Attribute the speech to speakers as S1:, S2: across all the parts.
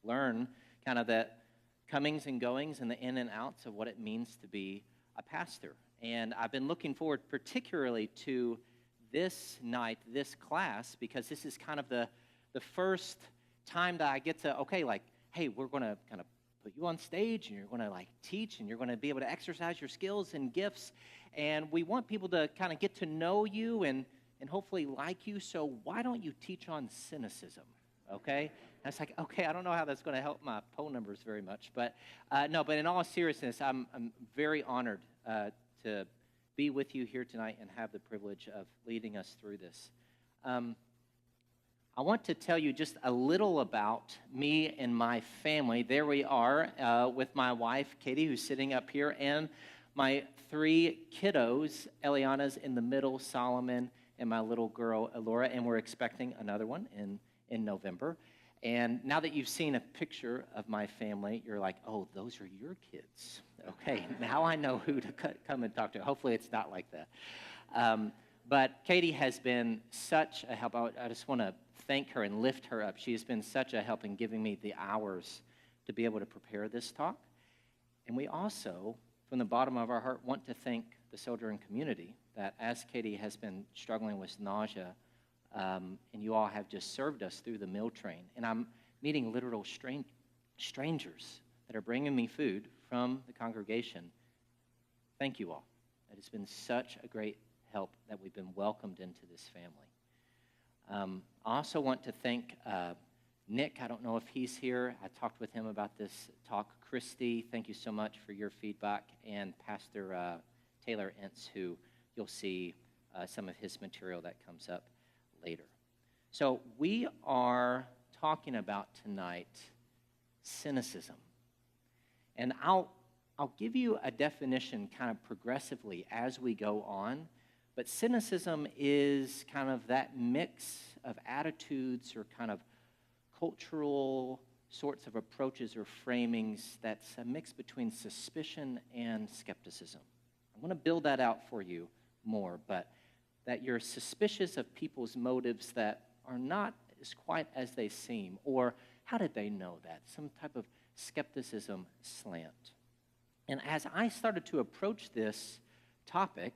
S1: learn kind of the comings and goings and the in and outs of what it means to be a pastor. And I've been looking forward particularly to this night, this class, because this is kind of the first time that I get to, hey, we're going to kind of put you on stage, and you're going to teach, and you're going to be able to exercise your skills and gifts. And we want people to kind of get to know you and hopefully like you. So why don't you teach on cynicism? Okay? And it's okay, I don't know how that's going to help my poll numbers very much. But no, but in all seriousness, I'm very honored to be with you here tonight and have the privilege of leading us through this. I want to tell you just a little about me and my family. There we are with my wife, Katie, who's sitting up here, and my 3 kiddos. Eliana's in the middle, Solomon, and my little girl, Elora, and we're expecting another one in November. And now that you've seen a picture of my family, you're like, oh, those are your kids. Okay, now I know who to come and talk to. Hopefully it's not like that. But Katie has been such a help. I just want to thank her and lift her up. She has been such a help in giving me the hours to be able to prepare this talk. And we also, from the bottom of our heart, want to thank the Sojourn community that as Katie has been struggling with nausea, and you all have just served us through the meal train. And I'm meeting literal strangers that are bringing me food from the congregation. Thank you all. It has been such a great help that we've been welcomed into this family. I also want to thank Nick. I don't know if he's here. I talked with him about this talk. Christy, thank you so much for your feedback. And Pastor Taylor Entz, who you'll see some of his material that comes up later. So we are talking about tonight cynicism. And I'll give you a definition kind of progressively as we go on. But cynicism is kind of that mix of attitudes or kind of cultural sorts of approaches or framings that's a mix between suspicion and skepticism. I'm going to build that out for you more, but that you're suspicious of people's motives that are not as quite as they seem, or how did they know that? Some type of skepticism slant. And as I started to approach this topic,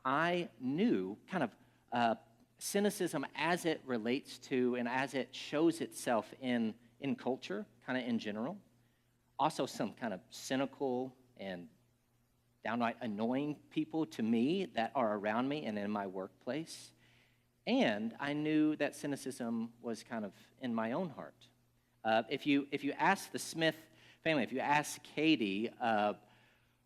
S1: I knew kind of cynicism as it relates to and as it shows itself in culture, kind of in general. Also some kind of cynical and downright annoying people to me that are around me and in my workplace. And I knew that cynicism was kind of in my own heart. If you ask the Smith family, if you ask Katie,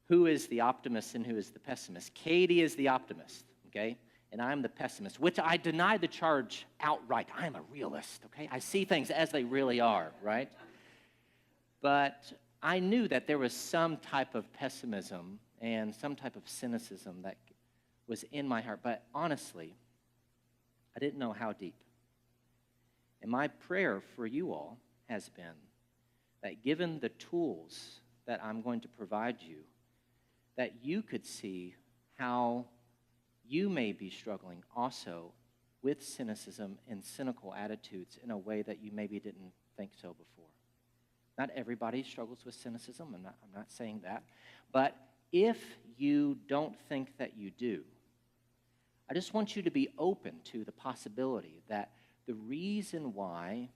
S1: who is the optimist and who is the pessimist? Katie is the optimist, okay? And I'm the pessimist, which I deny the charge outright. I am a realist, okay? I see things as they really are, right? But I knew that there was some type of pessimism and some type of cynicism that was in my heart. But honestly, I didn't know how deep. And my prayer for you all has been that given the tools that I'm going to provide you, that you could see how you may be struggling also with cynicism and cynical attitudes in a way that you maybe didn't think so before. Not everybody struggles with cynicism. I'm not saying that. But if you don't think that you do, I just want you to be open to the possibility that the reason why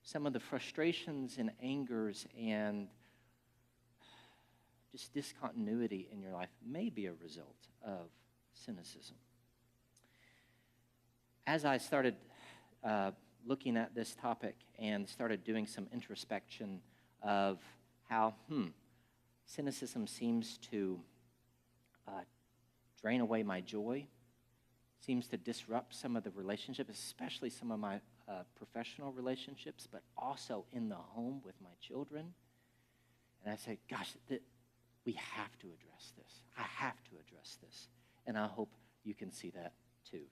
S1: some of the frustrations and angers and just discontinuity in your life may be a result of cynicism. As I started looking at this topic and started doing some introspection of how cynicism seems to drain away my joy, seems to disrupt some of the relationships, especially some of my professional relationships, but also in the home with my children. And I said, gosh, we have to address this. I have to address this. And I hope you can see that too.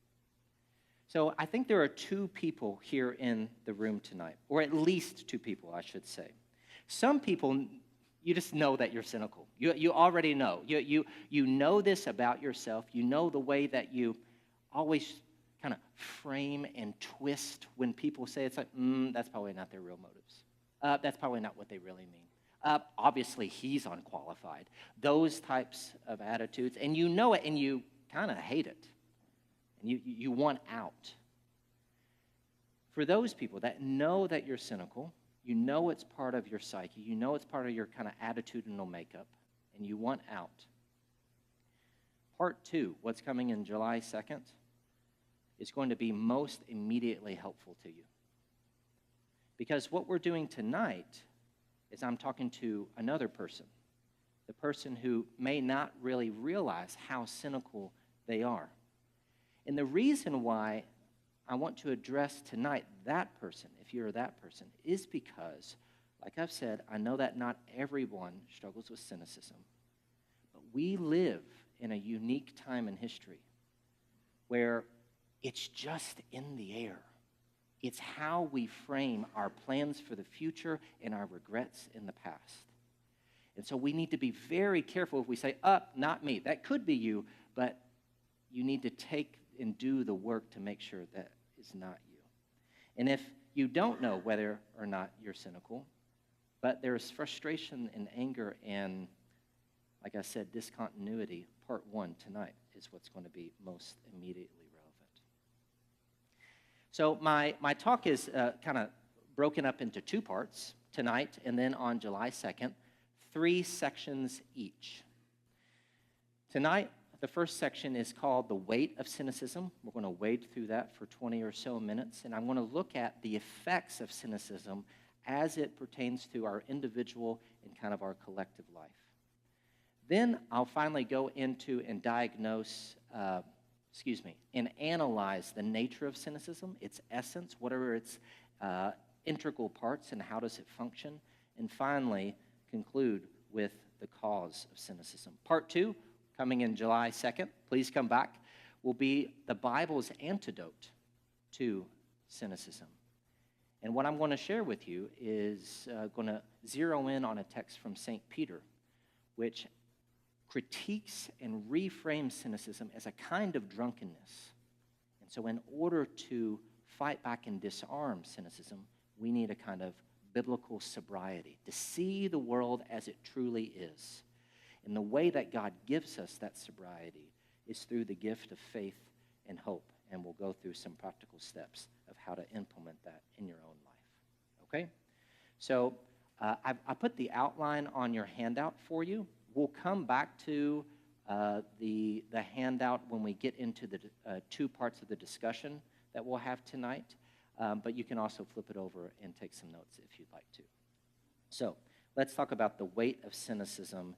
S1: So I think there are 2 people here in the room tonight, or at least 2 people, I should say. Some people, you just know that you're cynical. You already know. You know this about yourself. You know the way that you always kind of frame and twist when people say it's like, that's probably not their real motives. That's probably not what they really mean. Obviously, he's unqualified. Those types of attitudes, and you know it, and you kind of hate it, and you want out. For those people that know that you're cynical, you know it's part of your psyche, you know it's part of your kind of attitudinal makeup, and you want out. Part 2, what's coming in July 2nd, is going to be most immediately helpful to you. Because what we're doing tonight is I'm talking to another person, the person who may not really realize how cynical they are. And the reason why I want to address tonight that person, if you're that person, is because, like I've said, I know that not everyone struggles with cynicism, but we live in a unique time in history where it's just in the air. It's how we frame our plans for the future and our regrets in the past. And so we need to be very careful if we say, not me. That could be you, but you need to take and do the work to make sure that is not you. And if you don't know whether or not you're cynical, but there's frustration and anger and, like I said, discontinuity, part 1 tonight is what's going to be most immediately relevant. So my talk is kind of broken up into 2 parts tonight and then on July 2nd, 3 sections each. Tonight, the first section is called The Weight of Cynicism. We're going to wade through that for 20 or so minutes, and I'm going to look at the effects of cynicism as it pertains to our individual and kind of our collective life. Then I'll finally go into and diagnose and analyze the nature of cynicism, its essence, what are its integral parts, and how does it function, and finally conclude with the cause of cynicism. Part 2, coming in July 2nd, please come back, will be the Bible's antidote to cynicism. And what I'm going to share with you is going to zero in on a text from St. Peter, which critiques and reframes cynicism as a kind of drunkenness. And so in order to fight back and disarm cynicism, we need a kind of biblical sobriety, to see the world as it truly is. And the way that God gives us that sobriety is through the gift of faith and hope. And we'll go through some practical steps of how to implement that in your own life. Okay? So I put the outline on your handout for you. We'll come back to the handout when we get into the 2 parts of the discussion that we'll have tonight, but you can also flip it over and take some notes if you'd like to. So let's talk about the weight of cynicism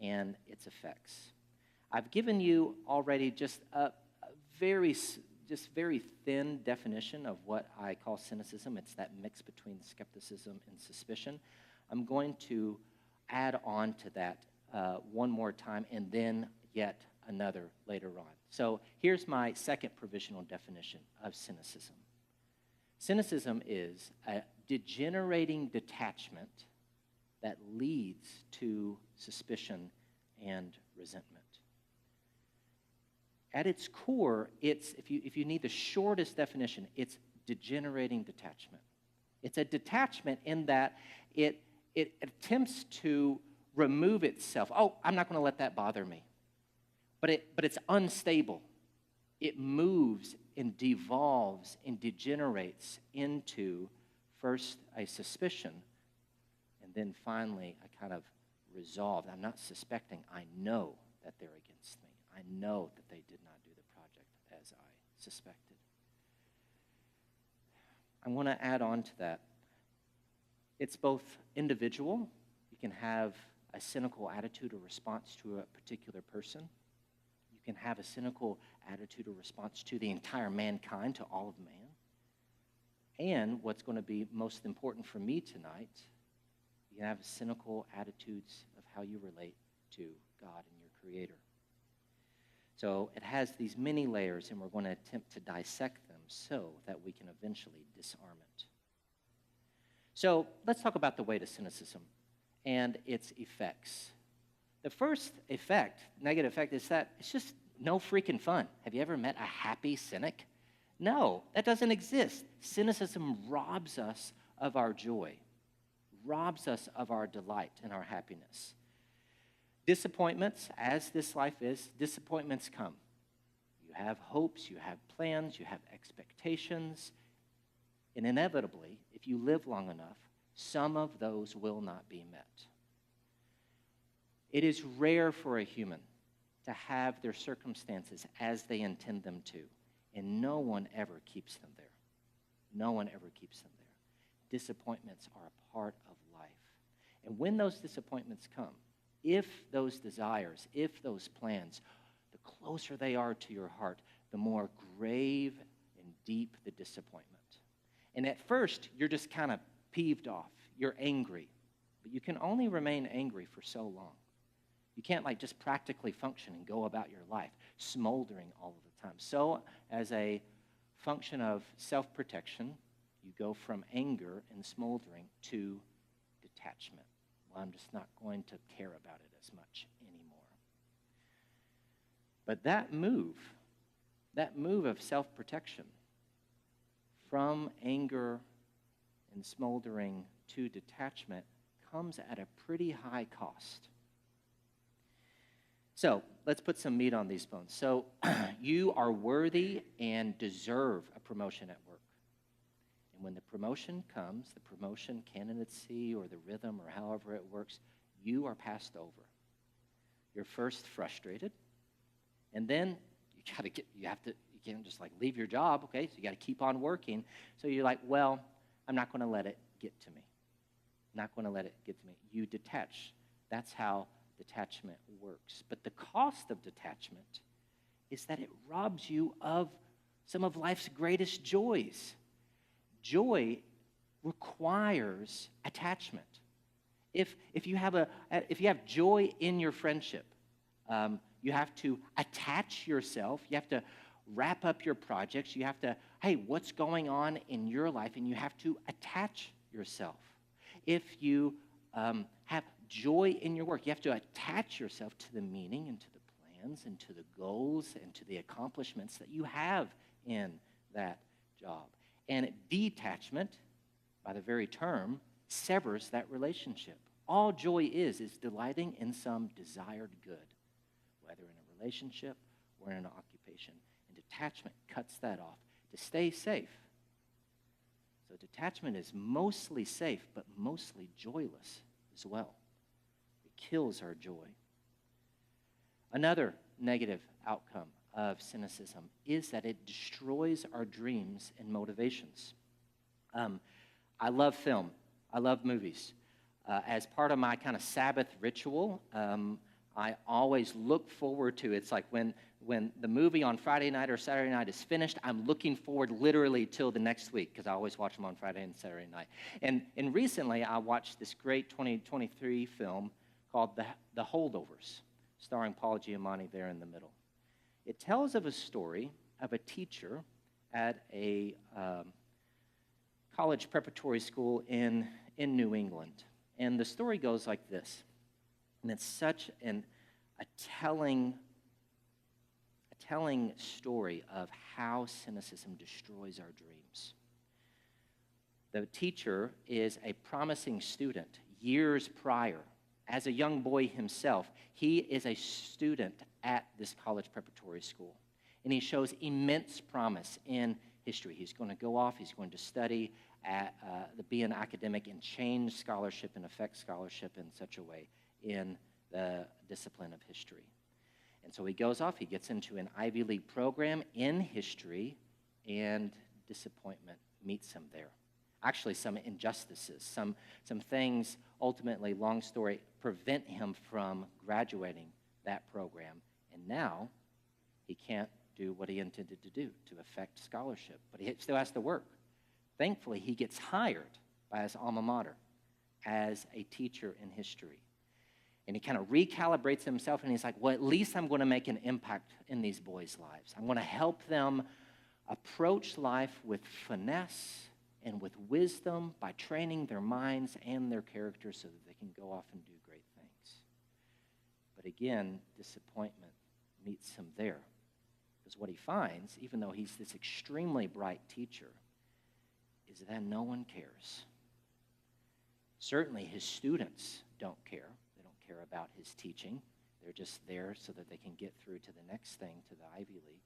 S1: and its effects. I've given you already just a very thin definition of what I call cynicism. It's that mix between skepticism and suspicion. I'm going to add on to that one more time, and then yet another later on. So here's my second provisional definition of cynicism. Cynicism is a degenerating detachment that leads to suspicion and resentment. At its core, it's if you need the shortest definition, it's degenerating detachment. It's a detachment in that it attempts to remove itself. I'm not going to let that bother me. But it's unstable. It moves and devolves and degenerates into first a suspicion and then finally a kind of resolve. I'm not suspecting. I know that they're against me. I know that they did not do the project as I suspected. I want to add on to that. It's both individual. You can have a cynical attitude or response to a particular person. You can have a cynical attitude or response to the entire mankind, to all of man. And what's going to be most important for me tonight, you can have cynical attitudes of how you relate to God and your Creator. So it has these many layers, and we're going to attempt to dissect them so that we can eventually disarm it. So let's talk about the weight of cynicism and its effects. The first effect, negative effect, is that it's just no freaking fun. Have you ever met a happy cynic? No, that doesn't exist. Cynicism robs us of our joy. robs us of our delight and our happiness. Disappointments, as this life is, disappointments come. You have hopes, you have plans, you have expectations, and inevitably, if you live long enough, some of those will not be met. It is rare for a human to have their circumstances as they intend them to, and no one ever keeps them there. No one ever keeps them there. Disappointments are a part of life. And when those disappointments come, if those desires, if those plans, the closer they are to your heart, the more grave and deep the disappointment. And at first, you're just kind of peeved off. You're angry. But you can only remain angry for so long. You can't just practically function and go about your life smoldering all of the time. So as a function of self-protection, you go from anger and smoldering to detachment. Well, I'm just not going to care about it as much anymore. But that move of self-protection from anger and smoldering to detachment comes at a pretty high cost. So let's put some meat on these bones. So you are worthy and deserve a promotion at work. And when the promotion comes, the promotion candidacy or the rhythm or however it works, you are passed over. You're first frustrated, and then you can't just leave your job, okay? So you got to keep on working. So you're like, well, I'm not going to let it get to me. I'm not going to let it get to me. You detach. That's how detachment works. But the cost of detachment is that it robs you of some of life's greatest joys. Joy requires attachment. If you have joy in your friendship, you have to attach yourself. You have to wrap up your projects. You have to, hey, what's going on in your life? And you have to attach yourself. If you have joy in your work, you have to attach yourself to the meaning and to the plans and to the goals and to the accomplishments that you have in that job. And detachment, by the very term, severs that relationship. All joy is delighting in some desired good, whether in a relationship or in an occupation. And detachment cuts that off to stay safe. So detachment is mostly safe, but mostly joyless as well. It kills our joy. Another negative outcome of cynicism is that it destroys our dreams and motivations. I love film. I love movies. As part of my kind of Sabbath ritual, I always look forward to, it's like when the movie on Friday night or Saturday night is finished, I'm looking forward literally till the next week, because I always watch them on Friday and Saturday night. And recently I watched this great 2023 film called The Holdovers, starring Paul Giamatti there in the middle. It tells of a story of a teacher at a college preparatory school in New England. And the story goes like this. And it's such a telling story of how cynicism destroys our dreams. The teacher is a promising student. Years prior, as a young boy himself, he is a student at this college preparatory school. And he shows immense promise in history. He's going to go off, he's going to study, be an academic and change scholarship and affect scholarship in such a way in the discipline of history. And so he goes off, he gets into an Ivy League program in history, and disappointment meets him there. Actually, some injustices, some things, ultimately, long story, prevent him from graduating that program. And now he can't do what he intended to do, to affect scholarship. But he still has to work. Thankfully, he gets hired by his alma mater as a teacher in history. And he kind of recalibrates himself, and he's like, well, at least I'm going to make an impact in these boys' lives. I'm going to help them approach life with finesse and with wisdom by training their minds and their characters so that they can go off and do great things. But again, disappointment meets him there. Because what he finds, even though he's this extremely bright teacher, is that no one cares. Certainly his students don't care. They don't care about his teaching. They're just there so that they can get through to the next thing, to the Ivy League.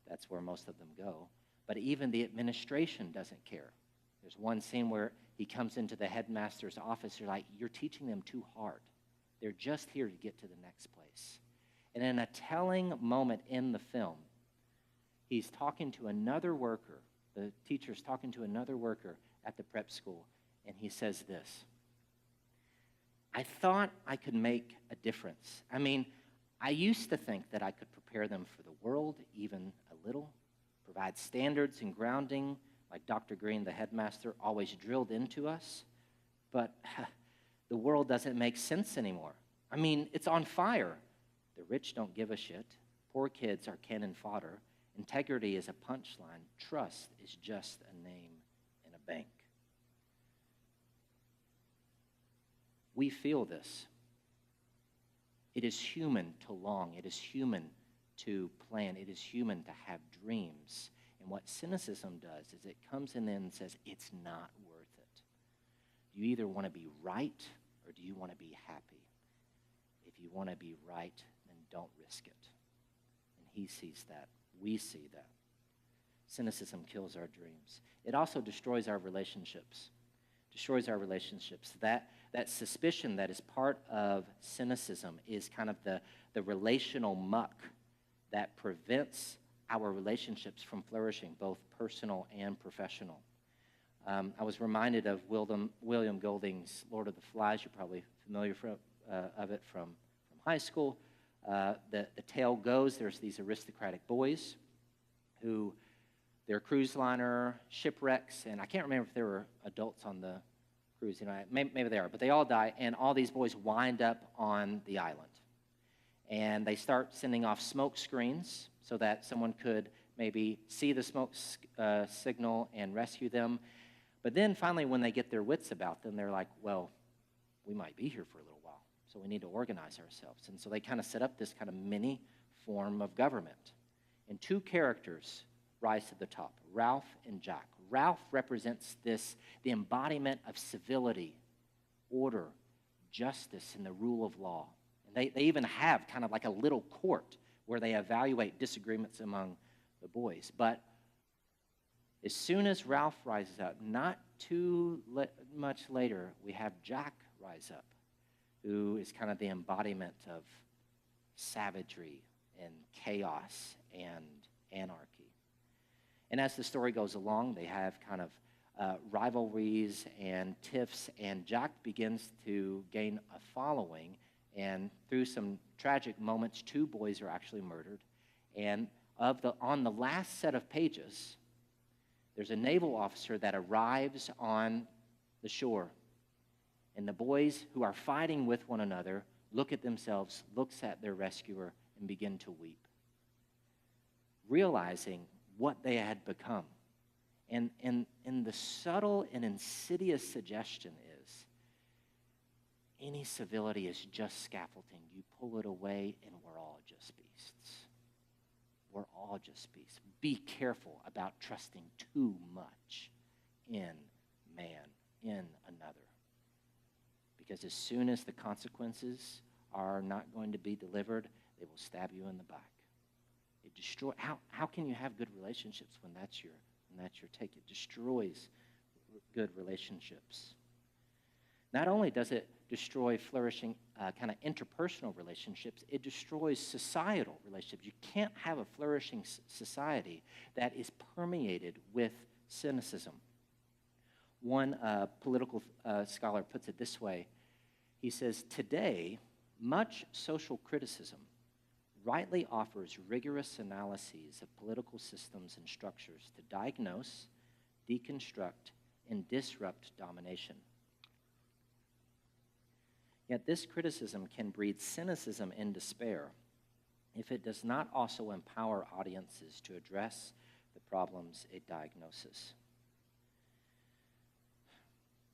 S1: That's where most of them go. But even the administration doesn't care. There's one scene where he comes into the headmaster's office. They're like, you're teaching them too hard. They're just here to get to the next place. And in a telling moment in the film, he's talking to another worker. The teacher's talking to another worker at the prep school, and he says this: I thought I could make a difference. I mean, I used to think that I could prepare them for the world, even a little, provide standards and grounding, like Dr. Green, the headmaster, always drilled into us. But the world doesn't make sense anymore. I mean, it's on fire. The rich don't give a shit. Poor kids are cannon fodder. Integrity is a punchline. Trust is just a name in a bank. We feel this. It is human to long. It is human to plan. It is human to have dreams. And what cynicism does is it comes in and says, it's not worth it. You either want to be right or do you want to be happy? If you want to be right, then don't risk it. And he sees that. We see that. Cynicism kills our dreams. It also destroys our relationships. Destroys our relationships. That suspicion that is part of cynicism is kind of the relational muck that prevents our relationships from flourishing, both personal and professional. I was reminded of William Golding's Lord of the Flies. You're probably familiar of it from high school. The tale goes, there's these aristocratic boys who their cruise liner shipwrecks, and I can't remember if there were adults on the cruise. Maybe they are, but they all die, and all these boys wind up on the island. And they start sending off smoke screens so that someone could maybe see the smoke signal and rescue them. But then finally, when they get their wits about them, they're like, well, we might be here for a little while, so we need to organize ourselves. And so they kind of set up this kind of mini form of government. And two characters rise to the top, Ralph and Jack. Ralph represents the embodiment of civility, order, justice, and the rule of law. And they even have kind of like a little court where they evaluate disagreements among the boys. But as soon as Ralph rises up, not too much later, we have Jack rise up, who is kind of the embodiment of savagery and chaos and anarchy. And as the story goes along, they have kind of rivalries and tiffs, and Jack begins to gain a following, and through some tragic moments, two boys are actually murdered. And on the last set of pages, there's a naval officer that arrives on the shore, and the boys who are fighting with one another look at themselves, looks at their rescuer, and begin to weep, realizing what they had become. And the subtle and insidious suggestion is, any civility is just scaffolding. You pull it away, and we're all just beasts. We're all just beasts. Be careful about trusting too much in man, in another. Because as soon as the consequences are not going to be delivered, they will stab you in the back. It destroys. How can you have good relationships when that's your take? It destroys good relationships. Not only does it destroy flourishing kind of interpersonal relationships, it destroys societal relationships. You can't have a flourishing society that is permeated with cynicism. One political scholar puts it this way. He says, today, much social criticism rightly offers rigorous analyses of political systems and structures to diagnose, deconstruct, and disrupt domination. Yet this criticism can breed cynicism and despair if it does not also empower audiences to address the problems it diagnoses.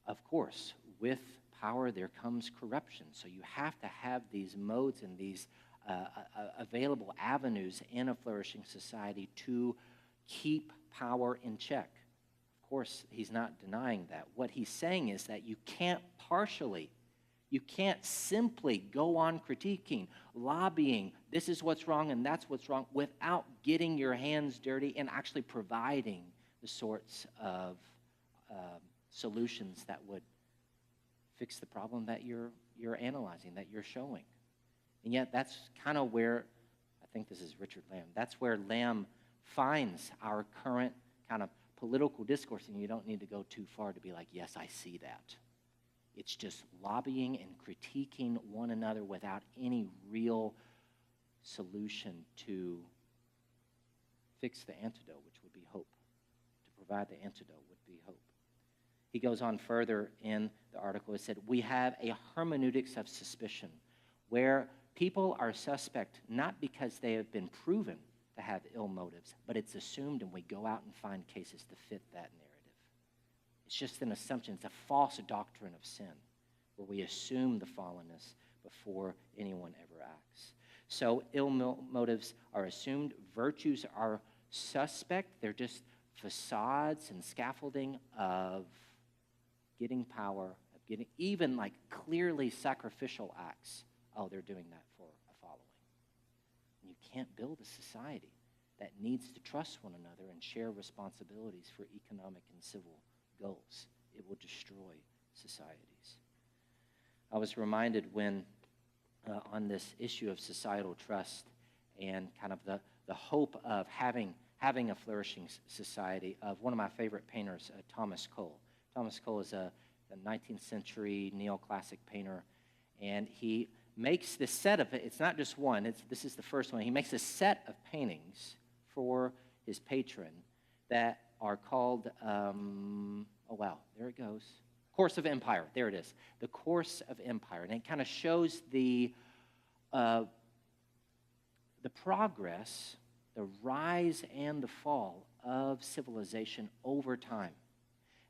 S1: Of course, with power there comes corruption, so you have to have these modes and these available avenues in a flourishing society to keep power in check. Of course, he's not denying that. What he's saying is that you can't simply go on critiquing, lobbying, this is what's wrong and that's what's wrong, without getting your hands dirty and actually providing the sorts of solutions that would fix the problem that you're analyzing, that you're showing. And yet that's kind of where, I think this is Richard Lamb, that's where Lamb finds our current kind of political discourse, and you don't need to go too far to be like, yes, I see that. It's just lobbying and critiquing one another without any real solution to fix the antidote, which would be hope. To provide the antidote would be hope. He goes on further in the article. He said, we have a hermeneutics of suspicion where people are suspect not because they have been proven to have ill motives, but it's assumed, and we go out and find cases to fit that narrative. It's just an assumption. It's a false doctrine of sin where we assume the fallenness before anyone ever acts. So ill motives are assumed. Virtues are suspect. They're just facades and scaffolding of getting power, of getting even like clearly sacrificial acts. Oh, they're doing that for a following. And you can't build a society that needs to trust one another and share responsibilities for economic and civil goals. It will destroy societies. I was reminded when on this issue of societal trust and kind of the hope of having a flourishing society of one of my favorite painters, Thomas Cole. Thomas Cole is a 19th century neoclassic painter, and he makes this set of, it's not just one, this is the first one. He makes a set of paintings for his patron that are called, oh wow, there it goes. Course of Empire, there it is. The Course of Empire. And it kind of shows the progress, the rise and the fall of civilization over time.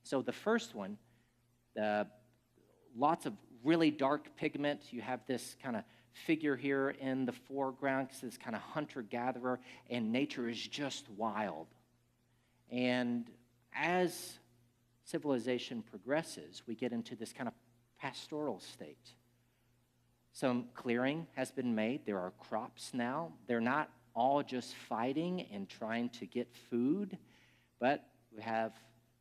S1: So the first one, lots of really dark pigment. You have this kind of figure here in the foreground, this kind of hunter-gatherer, and nature is just wild. And as civilization progresses, we get into this kind of pastoral state. Some clearing has been made. There are crops now. They're not all just fighting and trying to get food, but we have,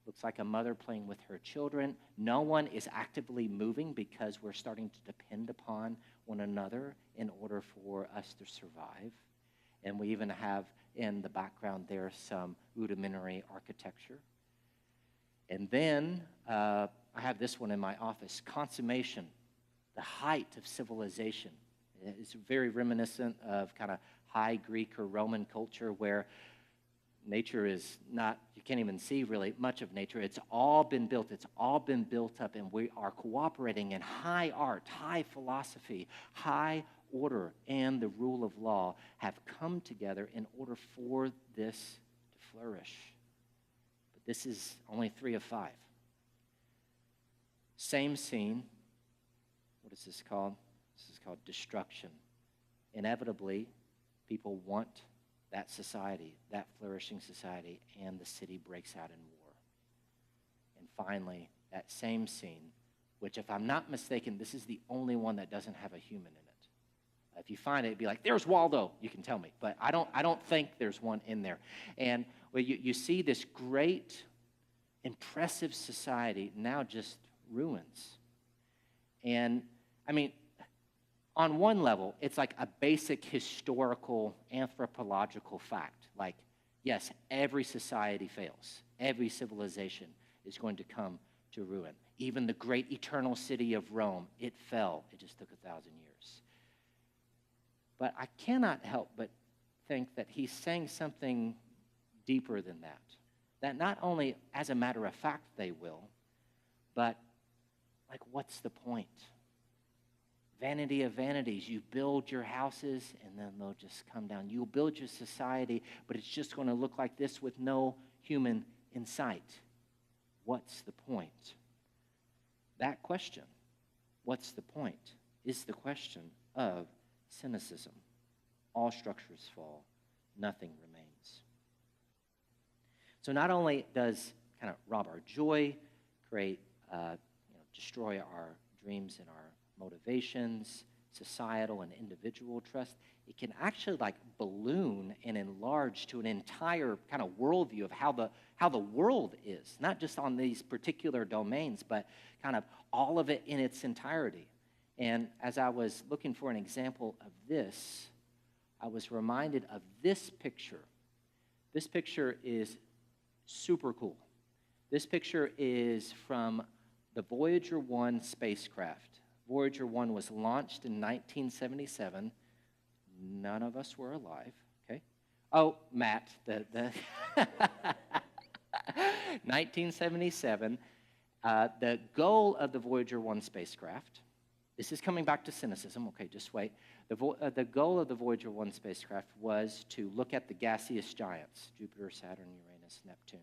S1: looks like a mother playing with her children. No one is actively moving because we're starting to depend upon one another in order for us to survive. And we even have in the background there some rudimentary architecture. And then I have this one in my office, consummation, the height of civilization. It's very reminiscent of kind of high Greek or Roman culture where nature is not, you can't even see really much of nature. It's all been built. It's all been built up, and we are cooperating in high art, high philosophy, high order, and the rule of law have come together in order for this to flourish. But this is only 3 of 5. Same scene. What is this called? This is called destruction. Inevitably, people want that society, that flourishing society, and the city breaks out in war. And finally, that same scene, which if I'm not mistaken, this is the only one that doesn't have a human in it. If you find it, it'd be like, there's Waldo, you can tell me. But I don't think there's one in there. And well, you see this great, impressive society now just ruins. And, I mean, on one level, it's like a basic historical, anthropological fact. Like, yes, every society fails. Every civilization is going to come to ruin. Even the great eternal city of Rome, it fell. It just took 1,000 years. But I cannot help but think that he's saying something deeper than that. That not only as a matter of fact they will, but like, what's the point? Vanity of vanities. You build your houses and then they'll just come down. You'll build your society, but it's just going to look like this with no human in sight. What's the point? That question, what's the point, is the question of cynicism. All structures fall, nothing remains. So not only does kind of rob our joy, create, destroy our dreams and our motivations, societal and individual trust. It can actually like balloon and enlarge to an entire kind of worldview of how the world is, not just on these particular domains, but kind of all of it in its entirety. And as I was looking for an example of this, I was reminded of this picture. This picture is super cool. This picture is from the Voyager 1 spacecraft. Voyager 1 was launched in 1977. None of us were alive, okay? Oh, Matt, the 1977. The goal of the Voyager 1 spacecraft, this is coming back to cynicism, okay, just wait. The goal of the Voyager 1 spacecraft was to look at the gaseous giants, Jupiter, Saturn, Uranus, Neptune.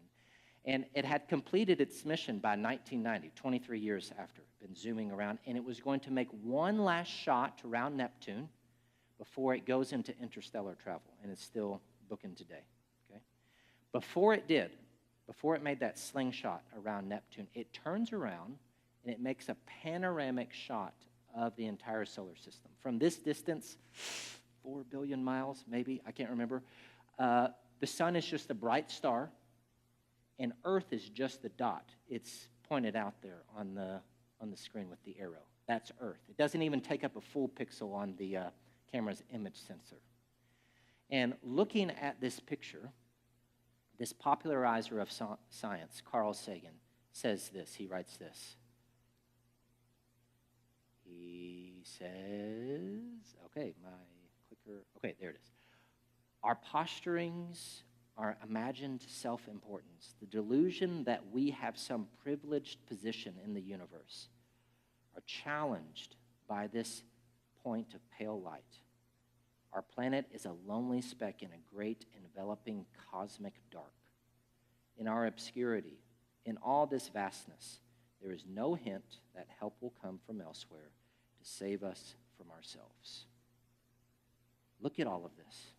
S1: And it had completed its mission by 1990, 23 years after, been zooming around, and it was going to make one last shot around Neptune before it goes into interstellar travel, and it's still booking today, okay? Before it made that slingshot around Neptune, it turns around and it makes a panoramic shot of the entire solar system. From this distance, 4 billion miles, maybe, I can't remember, the sun is just a bright star, and Earth is just the dot. It's pointed out there on the screen with the arrow. That's Earth. It doesn't even take up a full pixel on the camera's image sensor. And looking at this picture, this popularizer of science, Carl Sagan, says this. He writes this. He says, okay, my clicker, okay, there it is. Our posturings, our imagined self-importance, the delusion that we have some privileged position in the universe, are challenged by this point of pale light. Our planet is a lonely speck in a great enveloping cosmic dark. In our obscurity, in all this vastness, there is no hint that help will come from elsewhere to save us from ourselves. Look at all of this.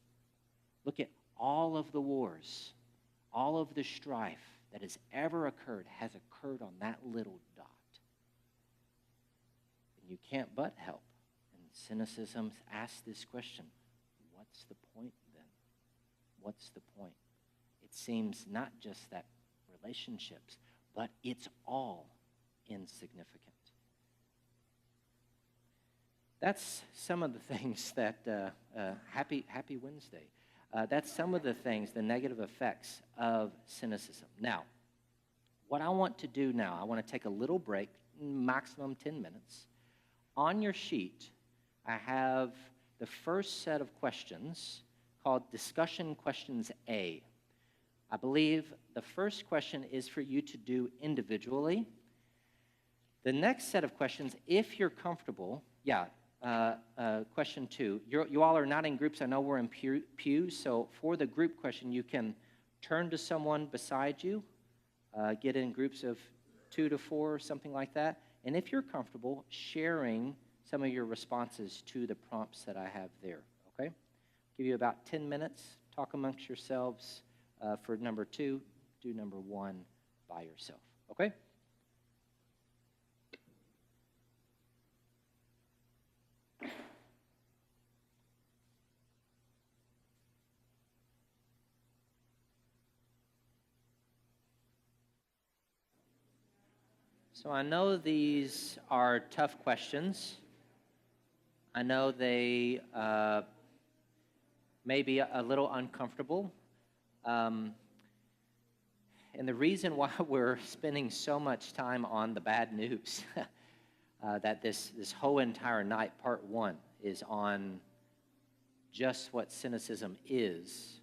S1: Look at all of the wars, all of the strife that has ever occurred has occurred on that little dot. And you can't but help. And cynicism asks this question, what's the point then? What's the point? It seems not just that relationships, but it's all insignificant. That's some of the things that, happy Wednesday. That's some of the things, the negative effects of cynicism. Now, what I want to do now, I want to take a little break, maximum 10 minutes. On your sheet, I have the first set of questions called Discussion Questions A. I believe the first question is for you to do individually. The next set of questions, if you're comfortable, question 2. You all are not in groups. I know we're in pews, so for the group question, you can turn to someone beside you, get in groups of 2 to 4 or something like that, and if you're comfortable, sharing some of your responses to the prompts that I have there, okay? Give you about 10 minutes. Talk amongst yourselves for number 2. Do number 1 by yourself, okay? So I know these are tough questions. I know they may be a little uncomfortable. And the reason why we're spending so much time on the bad news, that this whole entire night, part 1, is on just what cynicism is,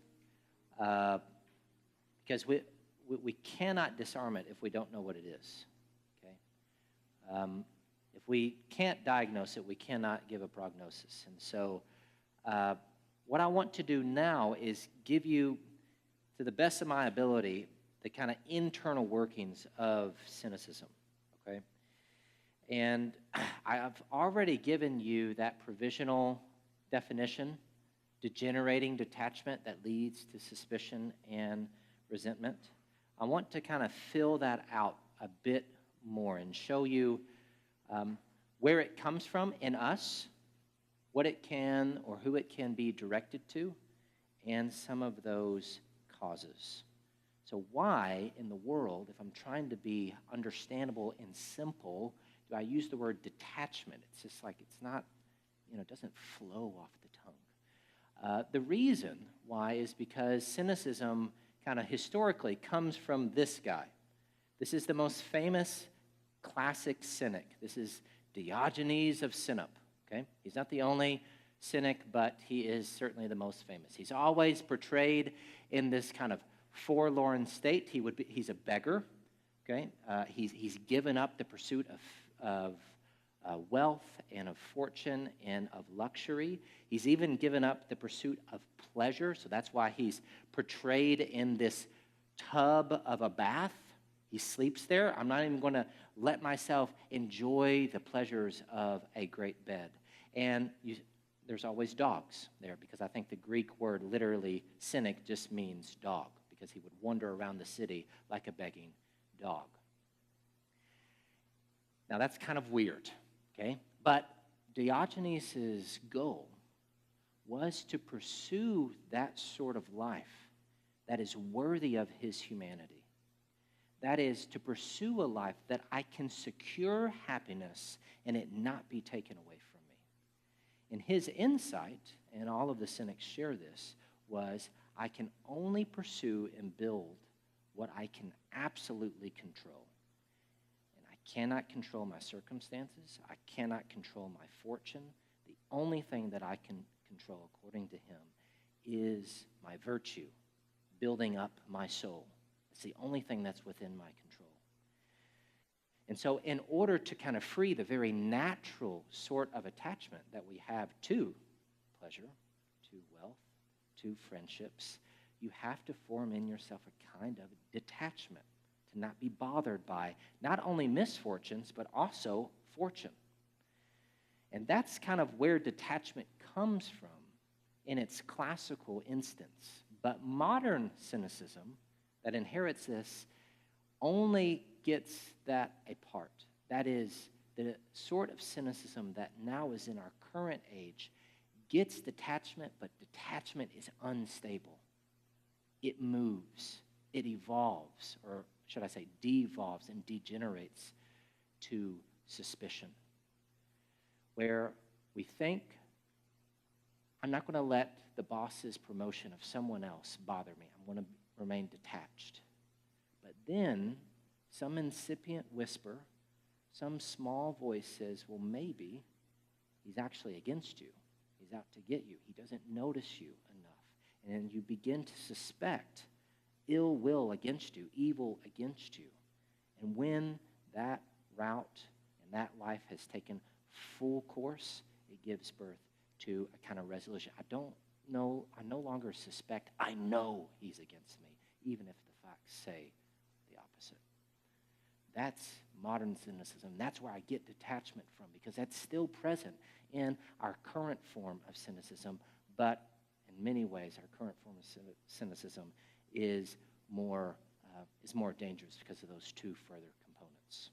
S1: because we cannot disarm it if we don't know what it is. If we can't diagnose it, we cannot give a prognosis. And so what I want to do now is give you, to the best of my ability, the kind of internal workings of cynicism, okay? And I've already given you that provisional definition, degenerating detachment that leads to suspicion and resentment. I want to kind of fill that out a bit more and show you where it comes from in us, what it can or who it can be directed to, and some of those causes. So why in the world, if I'm trying to be understandable and simple, do I use the word detachment? It's just like it's not, it doesn't flow off the tongue. The reason why is because cynicism kind of historically comes from this guy. This is the most famous classic cynic. This is Diogenes of Sinope. Okay? He's not the only cynic, but he is certainly the most famous. He's always portrayed in this kind of forlorn state. He's a beggar. Okay? He's given up the pursuit of wealth and of fortune and of luxury. He's even given up the pursuit of pleasure. So that's why he's portrayed in this tub of a bath. He sleeps there. I'm not even going to let myself enjoy the pleasures of a great bed. And there's always dogs there, because I think the Greek word literally cynic just means dog, because he would wander around the city like a begging dog. Now that's kind of weird, okay? But Diogenes' goal was to pursue that sort of life that is worthy of his humanity. That is, to pursue a life that I can secure happiness and it not be taken away from me. And his insight, and all of the cynics share this, was I can only pursue and build what I can absolutely control. And I cannot control my circumstances. I cannot control my fortune. The only thing that I can control, according to him, is my virtue, building up my soul. It's the only thing that's within my control. And so in order to kind of free the very natural sort of attachment that we have to pleasure, to wealth, to friendships, you have to form in yourself a kind of detachment, to not be bothered by not only misfortunes, but also fortune. And that's kind of where detachment comes from in its classical instance. But modern cynicism that inherits this only gets that apart. That is, the sort of cynicism that now is in our current age gets detachment, but detachment is unstable. It moves, it evolves, or should I say devolves and degenerates to suspicion, where we think, I'm not going to let the boss's promotion of someone else bother me. I'm going to remain detached. But then some incipient whisper, some small voice says, well, maybe he's actually against you. He's out to get you. He doesn't notice you enough. And you begin to suspect ill will against you, evil against you. And when that route and that life has taken full course, it gives birth to a kind of resolution. I no longer suspect, I know he's against me, even if the facts say the opposite. That's modern cynicism. That's where I get detachment from, because that's still present in our current form of cynicism, but in many ways, our current form of cynicism is more dangerous because of those two further components.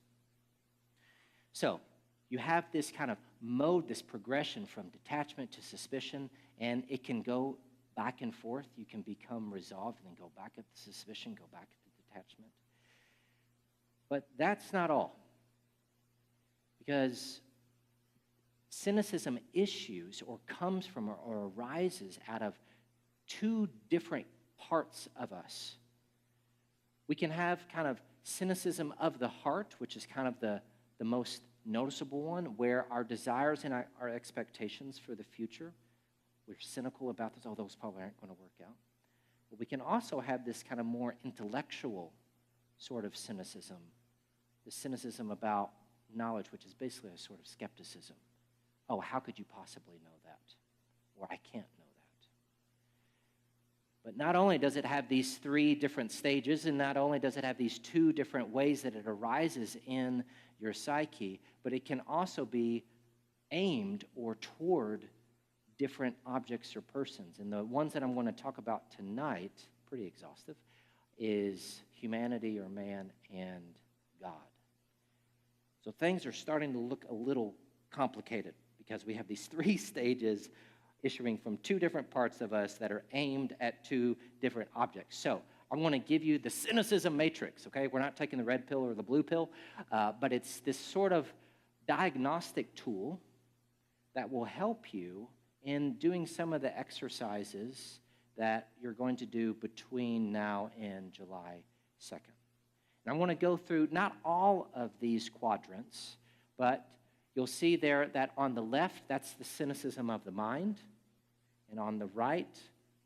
S1: So, you have this kind of mode, this progression from detachment to suspicion, and it can go back and forth. You can become resolved and then go back at the suspicion, go back at the detachment. But that's not all. Because cynicism issues or comes from or arises out of two different parts of us. We can have kind of cynicism of the heart, which is kind of the most noticeable one, where our desires and our expectations for the future, we're cynical about this, those probably aren't going to work out. But we can also have this kind of more intellectual sort of cynicism, the cynicism about knowledge, which is basically a sort of skepticism. Oh, how could you possibly know that? Or I can't know that. But not only does it have these three different stages, and not only does it have these two different ways that it arises in your psyche, but it can also be aimed or toward different objects or persons. And the ones that I'm going to talk about tonight, pretty exhaustive, is humanity or man and God. So things are starting to look a little complicated because we have these three stages issuing from two different parts of us that are aimed at two different objects. So I'm going to give you the cynicism matrix, okay? We're not taking the red pill or the blue pill, but it's this sort of diagnostic tool that will help you in doing some of the exercises that you're going to do between now and July 2nd. And I want to go through not all of these quadrants, but you'll see there that on the left, that's the cynicism of the mind. And on the right,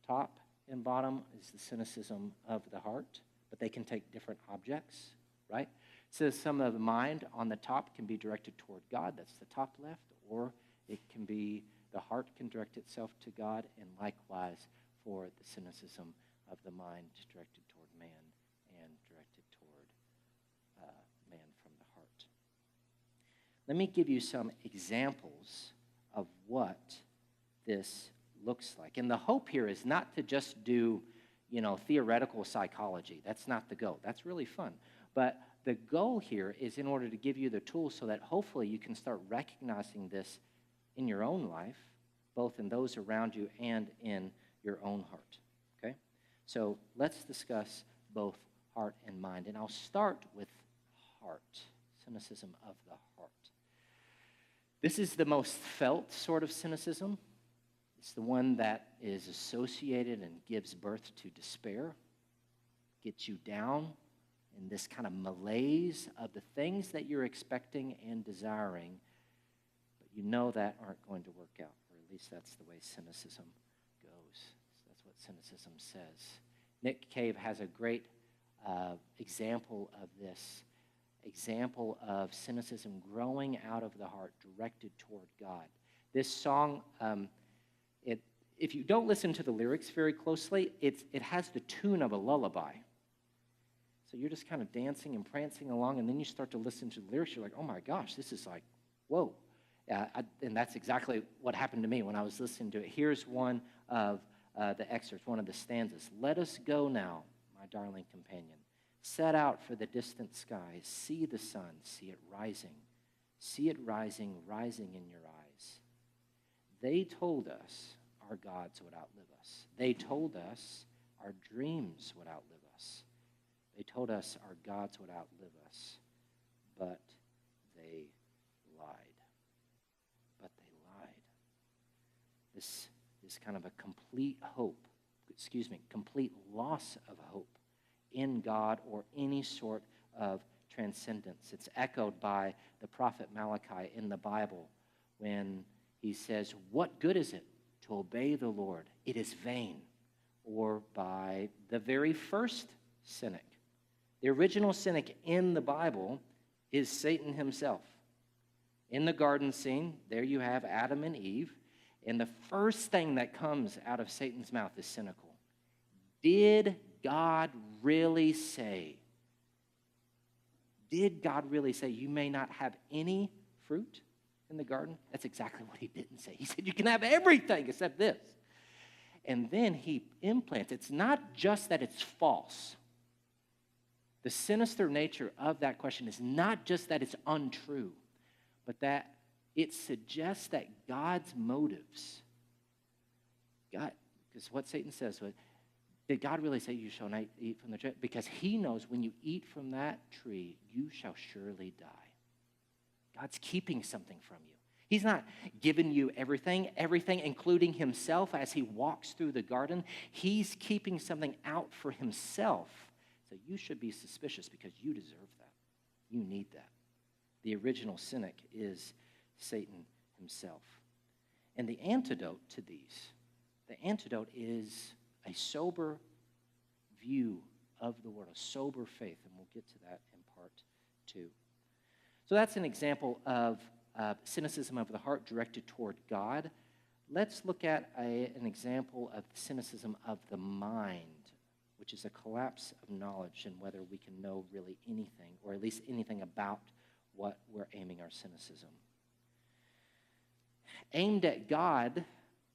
S1: top and bottom, is the cynicism of the heart. But they can take different objects, right? Cynicism of the mind on the top can be directed toward God. That's the top left. Or it can be, the heart can direct itself to God. And likewise for the cynicism of the mind directed toward man and directed toward man from the heart. Let me give you some examples of what this looks like. And the hope here is not to just do, theoretical psychology. That's not the goal. That's really fun. But the goal here is in order to give you the tools so that hopefully you can start recognizing this in your own life, both in those around you and in your own heart, okay? So let's discuss both heart and mind. And I'll start with heart, cynicism of the heart. This is the most felt sort of cynicism. It's the one that is associated and gives birth to despair, gets you down in this kind of malaise of the things that you're expecting and desiring, but you know that aren't going to work out, or at least that's the way cynicism goes. That's what cynicism says. Nick Cave has a great example of this, example of cynicism growing out of the heart, directed toward God. This song, if you don't listen to the lyrics very closely, it has the tune of a lullaby. So you're just kind of dancing and prancing along, and then you start to listen to the lyrics. You're like, oh my gosh, this is like, whoa. And that's exactly what happened to me when I was listening to it. Here's one of the excerpts, one of the stanzas. Let us go now, my darling companion. Set out for the distant skies. See the sun, see it rising. See it rising, rising in your eyes. They told us our gods would outlive us. They told us our dreams would outlive us. They told us our gods would outlive us, but they lied. But they lied. This is kind of a complete complete loss of hope in God or any sort of transcendence. It's echoed by the prophet Malachi in the Bible when he says, what good is it to obey the Lord? It is vain. Or by the very first cynic. The original cynic in the Bible is Satan himself. In the garden scene, there you have Adam and Eve, and the first thing that comes out of Satan's mouth is cynical. Did God really say? Did God really say you may not have any fruit in the garden? That's exactly what he didn't say. He said you can have everything except this. And then he implants, it's not just that it's false. The sinister nature of that question is not just that it's untrue, but that it suggests that God's motives, because what Satan says was, did God really say you shall not eat from the tree? Because he knows when you eat from that tree, you shall surely die. God's keeping something from you. He's not giving you everything, including himself as he walks through the garden. He's keeping something out for himself. So you should be suspicious because you deserve that. You need that. The original cynic is Satan himself. And the antidote to these, the antidote is a sober view of the world, a sober faith, and we'll get to that in part 2. So that's an example of cynicism of the heart directed toward God. Let's look at an example of cynicism of the mind, which is a collapse of knowledge and whether we can know really anything, or at least anything about what we're aiming our cynicism. Aimed at God,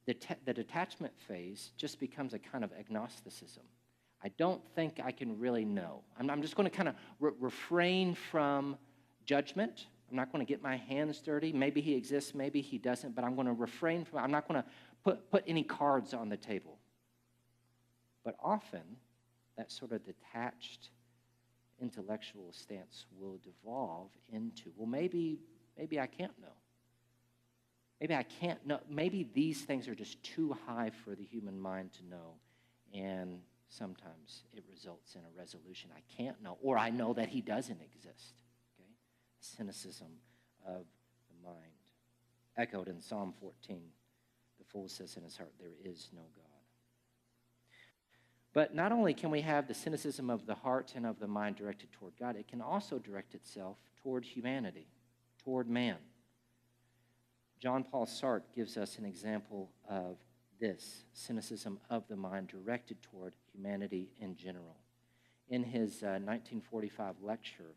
S1: the detachment phase just becomes a kind of agnosticism. I don't think I can really know. I'm just going to kind of refrain from judgment. I'm not going to get my hands dirty. Maybe he exists, maybe he doesn't, but I'm going to refrain from, I'm not going to put any cards on the table. But often, that sort of detached intellectual stance will devolve into, well, maybe I can't know. Maybe I can't know. Maybe these things are just too high for the human mind to know, and sometimes it results in a resolution. I can't know, or I know that he doesn't exist. Okay? Cynicism of the mind. Echoed in Psalm 14, the fool says in his heart, there is no God. But not only can we have the cynicism of the heart and of the mind directed toward God, it can also direct itself toward humanity, toward man. John Paul Sartre gives us an example of this cynicism of the mind directed toward humanity in general. In his 1945 lecture,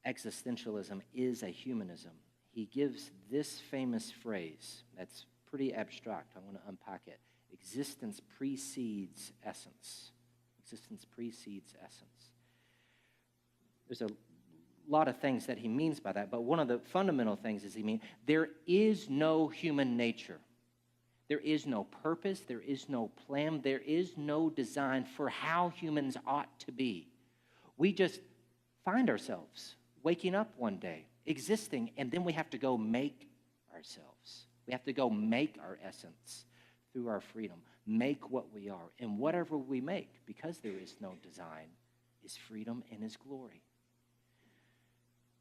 S1: Existentialism is a Humanism, he gives this famous phrase that's pretty abstract. I want to unpack it. Existence precedes essence. Existence precedes essence. There's a lot of things that he means by that, but one of the fundamental things is he means there is no human nature. There is no purpose. There is no plan. There is no design for how humans ought to be. We just find ourselves waking up one day, existing, and then we have to go make ourselves. We have to go make our essence through our freedom, make what we are. And whatever we make, because there is no design, is freedom and is glory.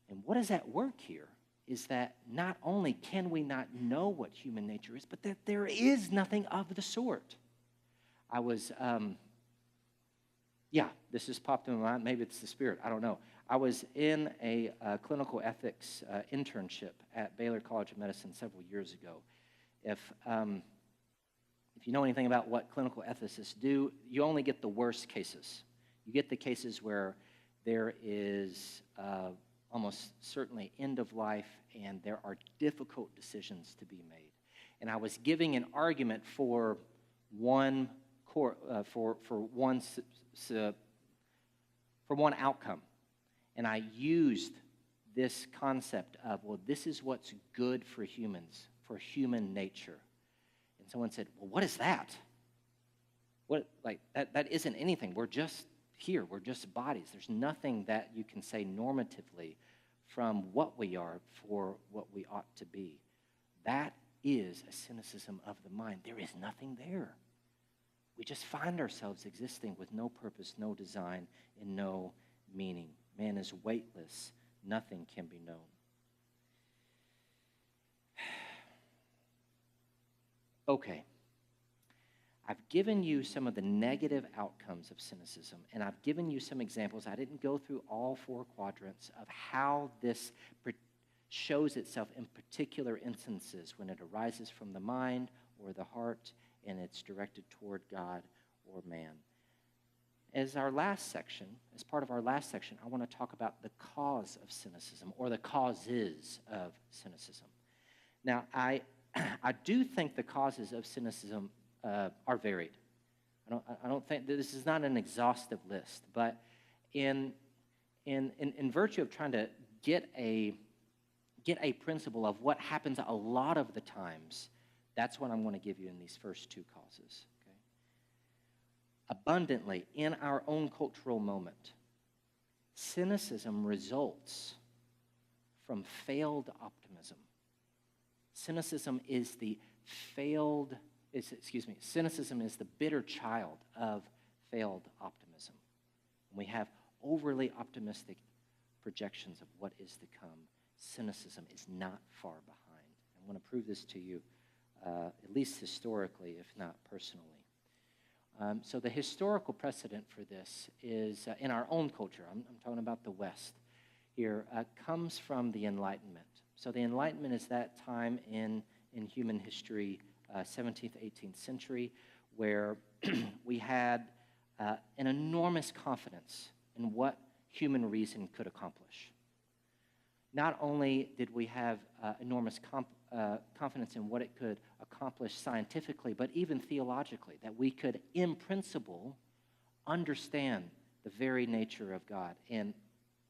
S1: And what is at work here is that not only can we not know what human nature is, but that there is nothing of the sort. I was, this just popped in my mind. Maybe it's the Spirit. I don't know. I was in a clinical ethics internship at Baylor College of Medicine several years ago. If you know anything about what clinical ethicists do, you only get the worst cases. You get the cases where there is almost certainly end of life, and there are difficult decisions to be made. And I was giving an argument for one outcome, and I used this concept of, well, this is what's good for humans, for human nature. And someone said, well, what is that? That isn't anything. We're just here. We're just bodies. There's nothing that you can say normatively from what we are for what we ought to be. That is a cynicism of the mind. There is nothing there. We just find ourselves existing with no purpose, no design, and no meaning. Man is weightless. Nothing can be known. Okay. I've given you some of the negative outcomes of cynicism, and I've given you some examples. I didn't go through all four quadrants of how this shows itself in particular instances when it arises from the mind or the heart and it's directed toward God or man. As part of our last section, I want to talk about the cause of cynicism or the causes of cynicism. Now, I do think the causes of cynicism are varied. I don't think this is not an exhaustive list, but in virtue of trying to get a principle of what happens a lot of the times, that's what I'm going to give you in these first two causes. Okay? Abundantly, in our own cultural moment, cynicism results from failed optimism. Cynicism is the bitter child of failed optimism. When we have overly optimistic projections of what is to come, cynicism is not far behind. I want to prove this to you, at least historically, if not personally. So the historical precedent for this is, in our own culture, I'm talking about the West here, comes from the Enlightenment. So the Enlightenment is that time in human history, 17th, 18th century, where we had an enormous confidence in what human reason could accomplish. not only did we have enormous confidence in what it could accomplish scientifically, but even theologically, that we could, in principle, understand the very nature of God and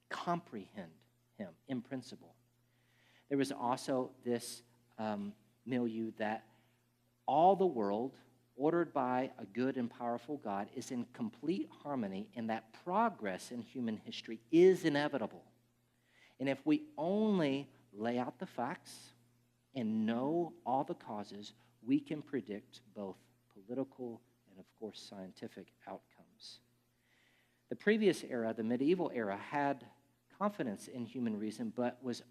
S1: comprehend him in principle. There was also this milieu that all the world, ordered by a good and powerful God, is in complete harmony, and that progress in human history is inevitable. And if we only lay out the facts and know all the causes, we can predict both political and, of course, scientific outcomes. The previous era, the medieval era, had confidence in human reason, but was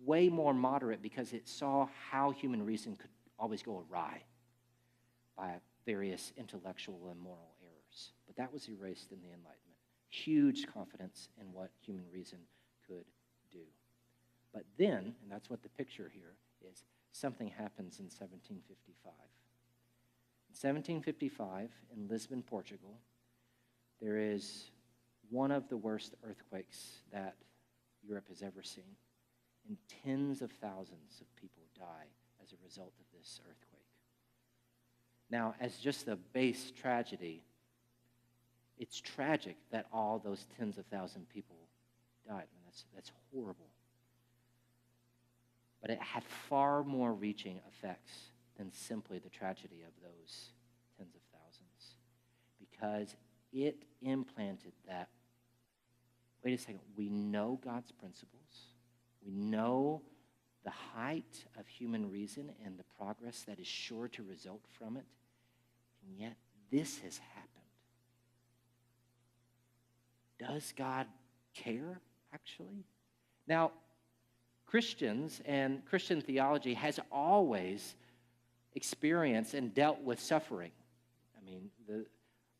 S1: way more moderate because it saw how human reason could always go awry by various intellectual and moral errors. But that was erased in the Enlightenment. Huge confidence in what human reason could do. But then, and that's what the picture here is, something happens in 1755. In 1755, in Lisbon, Portugal, there is one of the worst earthquakes that Europe has ever seen, and tens of thousands of people die as a result of this earthquake. Now, as just a base tragedy, it's tragic that all those tens of thousands of people died. I mean, that's horrible. But it had far more reaching effects than simply the tragedy of those tens of thousands, because it implanted that, wait a second, we know God's principles, we know the height of human reason and the progress that is sure to result from it, and yet this has happened. Does God care, actually? Now, Christians and Christian theology has always experienced and dealt with suffering. I mean,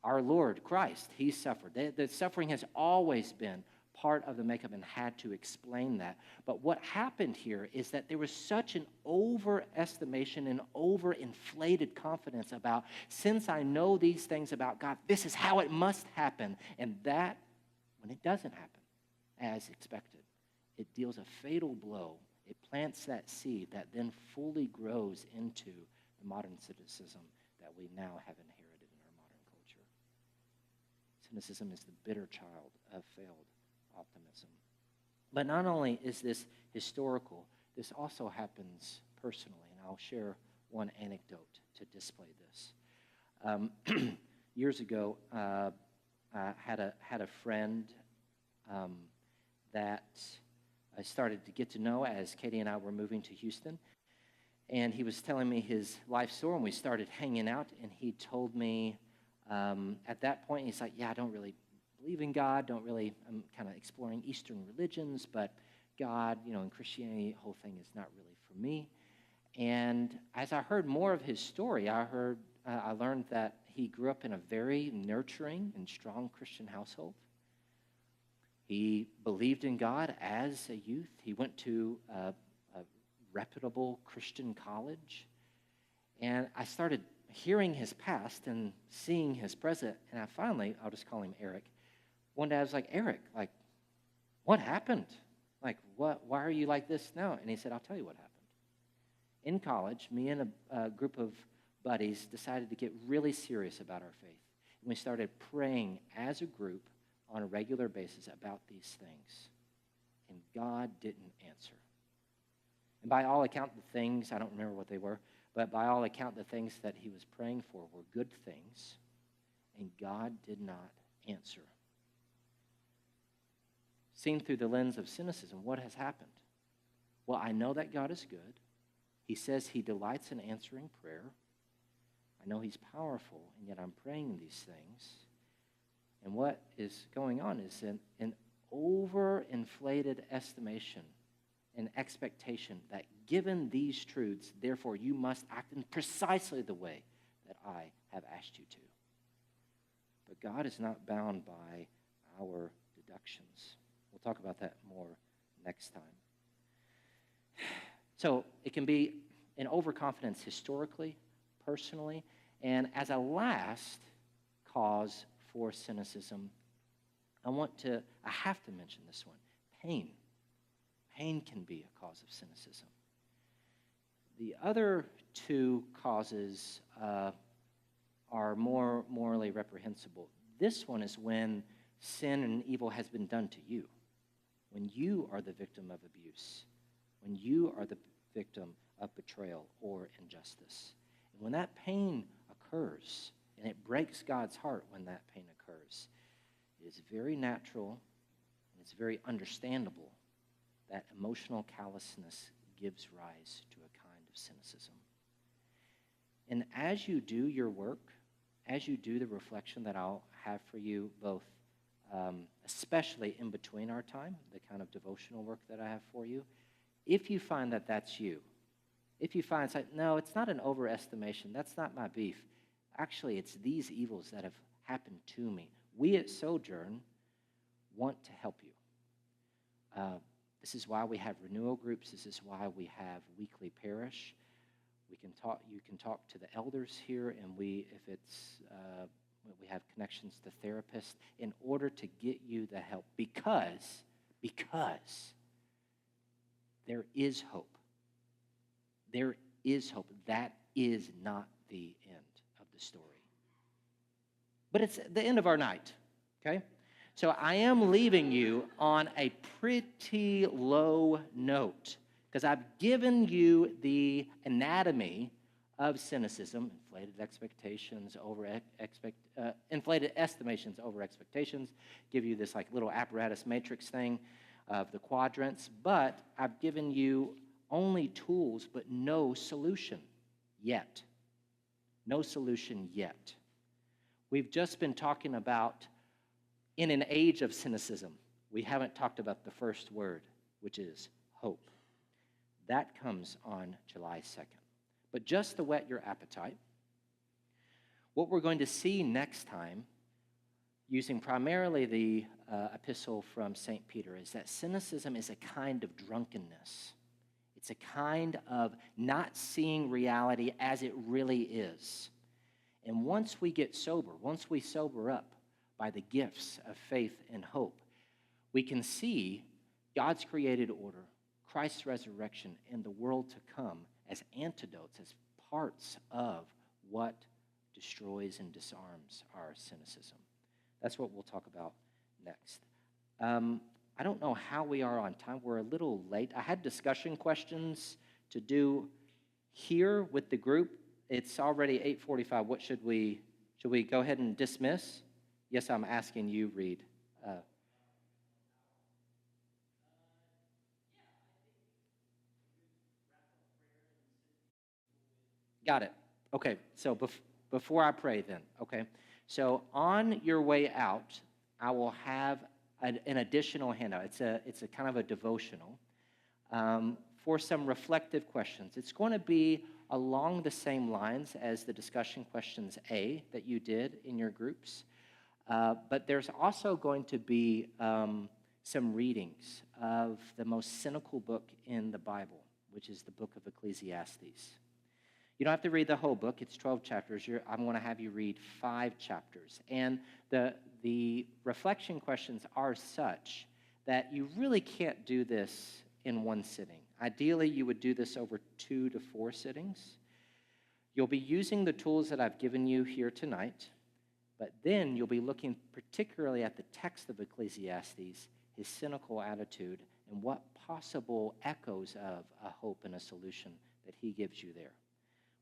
S1: our Lord Christ, he suffered. The suffering has always been part of the makeup and had to explain that. But what happened here is that there was such an overestimation and overinflated confidence about, since I know these things about God, this is how it must happen. And that, when it doesn't happen as expected, it deals a fatal blow. It plants that seed that then fully grows into the modern cynicism that we now have inherited in our modern culture. Cynicism is the bitter child of failed optimism. But not only is this historical, this also happens personally, and I'll share one anecdote to display this. Years ago, I had a friend that I started to get to know as Katie and I were moving to Houston, and he was telling me his life story, and we started hanging out, and he told me at that point, he's like, yeah, I don't really believe in God, I'm kind of exploring Eastern religions, but God, in Christianity, the whole thing is not really for me. And as I heard more of his story, I learned that he grew up in a very nurturing and strong Christian household. He believed in God as a youth. He went to a reputable Christian college. And I started hearing his past and seeing his present. And I'll just call him Eric. One day I was like, Eric, what happened? Why are you like this now? And he said, I'll tell you what happened. In college, me and a group of buddies decided to get really serious about our faith. And we started praying as a group on a regular basis about these things. And God didn't answer. And by all account, the things, I don't remember what they were, but by all account, the things that he was praying for were good things. And God did not answer. Seen through the lens of cynicism, what has happened? Well, I know that God is good. He says he delights in answering prayer. I know he's powerful, and yet I'm praying these things. And what is going on is an overinflated estimation and expectation that given these truths, therefore you must act in precisely the way that I have asked you to. But God is not bound by our deductions. We'll talk about that more next time. So it can be an overconfidence historically, personally, and as a last cause for cynicism, I have to mention this one, pain. pain can be a cause of cynicism. The other two causes are more morally reprehensible. This one is when sin and evil has been done to you, when you are the victim of abuse, when you are the victim of betrayal or injustice. And when that pain occurs, and it breaks God's heart when that pain occurs, it is very natural and it's very understandable that emotional callousness gives rise to a kind of cynicism. And as you do your work, as you do the reflection that I'll have for you, both especially in between our time, the kind of devotional work that I have for you, if you find that that's you, if you find it's like, no, it's not an overestimation, that's not my beef. Actually, it's these evils that have happened to me. We at Sojourn want to help you. This is why we have renewal groups. This is why we have weekly parish. You can talk to the elders here, and we have connections to therapists in order to get you the help, because there is hope. There is hope. That is not the end of the story. But it's the end of our night, okay? So I am leaving you on a pretty low note, because I've given you the anatomy of cynicism, inflated estimations over expectations, give you this like little apparatus matrix thing of the quadrants, but I've given you only tools, but no solution yet. No solution yet. We've just been talking about in an age of cynicism. We haven't talked about the first word, which is hope. That comes on July 2nd. But just to whet your appetite, what we're going to see next time, using primarily the epistle from St. Peter, is that cynicism is a kind of drunkenness. It's a kind of not seeing reality as it really is. And once we get sober, once we sober up by the gifts of faith and hope, we can see God's created order, Christ's resurrection, and the world to come as antidotes, as parts of what destroys and disarms our cynicism. That's what we'll talk about next. I don't know how we are on time. We're a little late. I had discussion questions to do here with the group. It's already 8:45. What should we go ahead and dismiss? Yes, I'm asking you, Reed. Got it. Okay, so before I pray then, okay? So on your way out, I will have an additional handout. It's a kind of a devotional for some reflective questions. It's going to be along the same lines as the discussion questions A that you did in your groups, but there's also going to be some readings of the most cynical book in the Bible, which is the book of Ecclesiastes. You don't have to read the whole book. It's 12 chapters. I'm going to have you read 5 chapters. And the reflection questions are such that you really can't do this in one sitting. Ideally, you would do this over 2 to 4 sittings. You'll be using the tools that I've given you here tonight, but then you'll be looking particularly at the text of Ecclesiastes, his cynical attitude, and what possible echoes of a hope and a solution that he gives you there.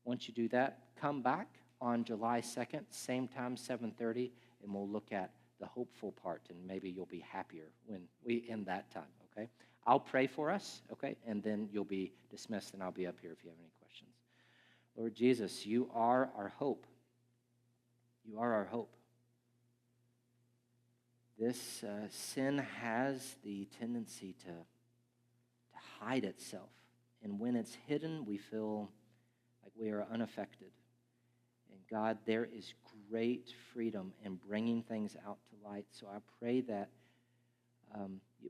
S1: Once you do that, come back on July 2nd, same time, 7:30, and we'll look at the hopeful part, and maybe you'll be happier when we end that time, okay? I'll pray for us, okay, and then you'll be dismissed, and I'll be up here if you have any questions. Lord Jesus, you are our hope. You are our hope. This sin has the tendency to hide itself, and when it's hidden, we feel like we are unaffected. And God, there is great freedom in bringing things out to light. So I pray that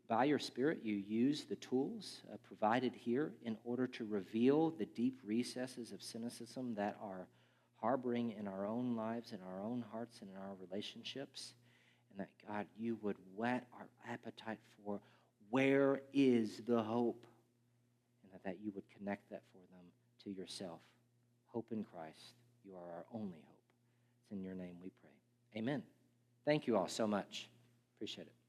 S1: by your Spirit, you use the tools provided here in order to reveal the deep recesses of cynicism that are harboring in our own lives, in our own hearts, and in our relationships. And that, God, you would whet our appetite for where is the hope? And that you would connect that for them to yourself. Hope in Christ. You are our only hope. It's in your name we pray. Amen. Thank you all so much. Appreciate it.